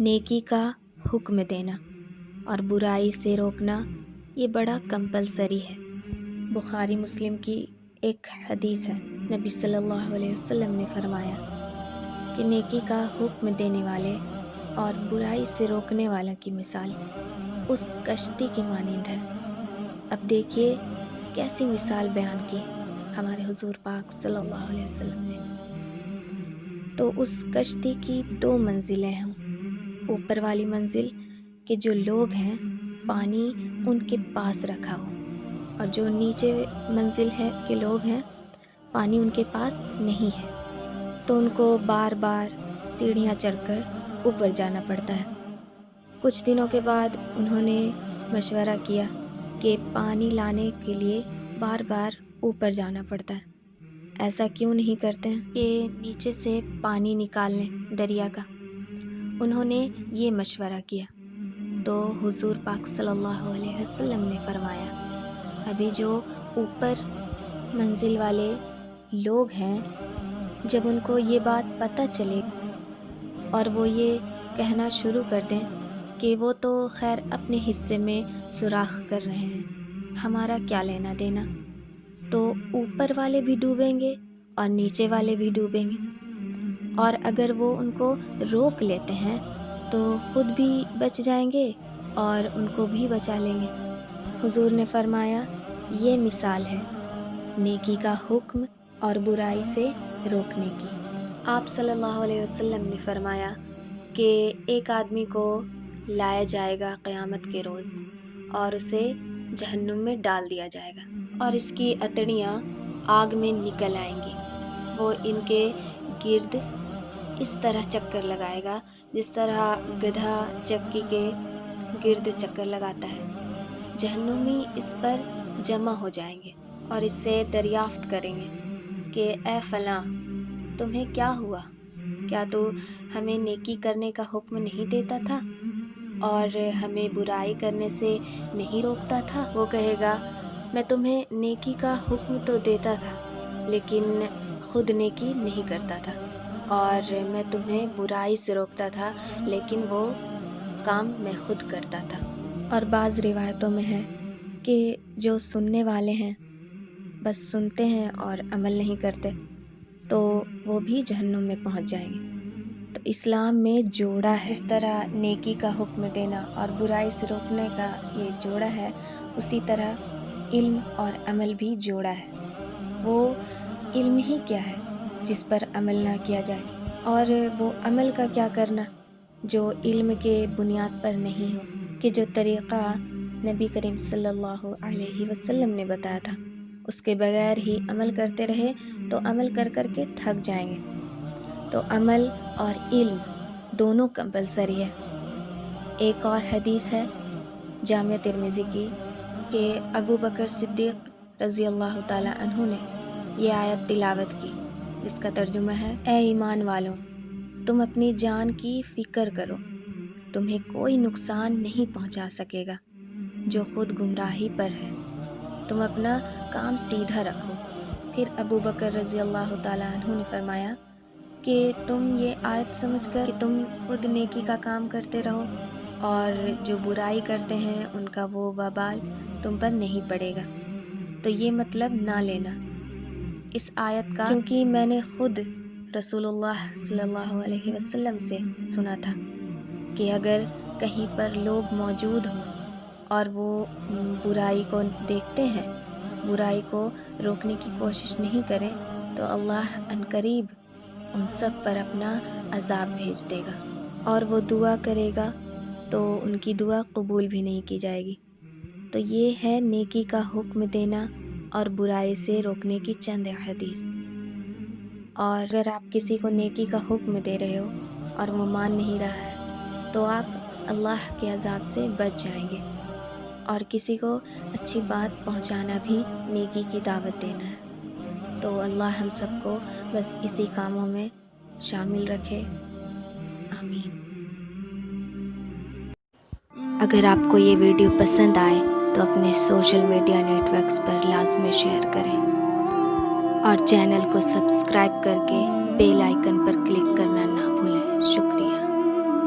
नेकी का हुक्म देना और बुराई से रोकना ये बड़ा कंपलसरी है। बुखारी मुस्लिम की एक हदीस है, नबी सल्लल्लाहु अलैहि वसल्लम ने फरमाया कि नेकी का हुक्म देने वाले और बुराई से रोकने वाला की मिसाल उस कश्ती की मानिंद है। अब देखिए कैसी मिसाल बयान की हमारे हुजूर पाक सल्लल्लाहु अलैहि वसल्लम ने। तो उस कश्ती की 2 मंजिलें हैं। ऊपर वाली मंजिल के जो लोग हैं पानी उनके पास रखा हो, और जो नीचे मंजिल है के लोग हैं पानी उनके पास नहीं है, तो उनको बार बार सीढ़ियाँ चढ़कर ऊपर जाना पड़ता है। कुछ दिनों के बाद उन्होंने मशवरा किया कि पानी लाने के लिए बार बार ऊपर जाना पड़ता है, ऐसा क्यों नहीं करते हैं कि नीचे से पानी निकाल लें दरिया का। उन्होंने ये मशवरा किया तो हुजूर पाक सल्लल्लाहु अलैहि वसल्लम ने फरमाया, अभी जो ऊपर मंजिल वाले लोग हैं जब उनको ये बात पता चले और वो ये कहना शुरू कर दें कि वो तो खैर अपने हिस्से में सुराख कर रहे हैं, हमारा क्या लेना देना, तो ऊपर वाले भी डूबेंगे और नीचे वाले भी डूबेंगे। और अगर वो उनको रोक लेते हैं तो खुद भी बच जाएंगे और उनको भी बचा लेंगे। हुजूर ने फरमाया, ये मिसाल है नेकी का हुक्म और बुराई से रोकने की। आप सल्लल्लाहु अलैहि वसल्लम ने फरमाया कि एक आदमी को लाया जाएगा क़यामत के रोज़ और उसे जहन्नुम में डाल दिया जाएगा और इसकी अतड़ियाँ आग में निकल आएंगी। वो इनके गिर्द इस तरह चक्कर लगाएगा जिस तरह गधा चक्की के गिर्द चक्कर लगाता है। जहन्नुमी इस पर जमा हो जाएंगे और इससे दरियाफ्त करेंगे कि ए फलां, तुम्हें क्या हुआ? क्या तू हमें नेकी करने का हुक्म नहीं देता था और हमें बुराई करने से नहीं रोकता था? वो कहेगा, मैं तुम्हें नेकी का हुक्म तो देता था लेकिन खुद नेकी नहीं करता था, और मैं तुम्हें बुराई से रोकता था लेकिन वो काम मैं खुद करता था। और बाज़ रिवायतों में है कि जो सुनने वाले हैं बस सुनते हैं और अमल नहीं करते तो वो भी जहन्नुम में पहुंच जाएंगे। तो इस्लाम में जोड़ा है, जिस तरह नेकी का हुक्म देना और बुराई से रोकने का ये जोड़ा है, उसी तरह इल्म और अमल भी जोड़ा है। वो इल्म ही क्या है जिस पर अमल ना किया जाए, और वो अमल का क्या करना जो इल्म के बुनियाद पर नहीं हो, कि जो तरीक़ा नबी करीम सल्लल्लाहु अलैहि वसल्लम ने बताया था उसके बगैर ही अमल करते रहे तो अमल कर कर के थक जाएंगे। तो अमल और इल्म दोनों कंपलसरी है। एक और हदीस है जामिया तिर्मिज़ी की कि अबू बकर सिद्दीक़ रज़ी अल्लाह ताला अन्हु ने ये आयत तिलावत की जिसका तर्जुमा है, ए ईमान वालों, तुम अपनी जान की फ़िक्र करो, तुम्हें कोई नुकसान नहीं पहुंचा सकेगा जो खुद गुमराही पर है, तुम अपना काम सीधा रखो। फिर अबू बकर रज़ी अल्लाह ताला अन्हु ने फरमाया कि तुम ये आयत समझकर कि तुम खुद नेकी का काम करते रहो और जो बुराई करते हैं उनका वो वबाल तुम पर नहीं पड़ेगा, तो ये मतलब ना लेना इस आयत का, क्योंकि मैंने खुद रसूलुल्लाह सल्लल्लाहु अलैहि वसल्लम से सुना था कि अगर कहीं पर लोग मौजूद हों और वो बुराई को देखते हैं, बुराई को रोकने की कोशिश नहीं करें, तो अल्लाह अनकरीब उन सब पर अपना अज़ाब भेज देगा और वो दुआ करेगा तो उनकी दुआ कबूल भी नहीं की जाएगी। तो ये है नेकी का हुक्म देना और बुराई से रोकने की चंद हदीस। और अगर आप किसी को नेकी का हुक्म दे रहे हो और वो मान नहीं रहा है तो आप अल्लाह के अज़ाब से बच जाएंगे। और किसी को अच्छी बात पहुंचाना भी नेकी की दावत देना है। तो अल्लाह हम सबको बस इसी कामों में शामिल रखे, आमीन। अगर आपको ये वीडियो पसंद आए तो अपने सोशल मीडिया नेटवर्क्स पर लाजमी शेयर करें और चैनल को सब्सक्राइब करके बेल आइकन पर क्लिक करना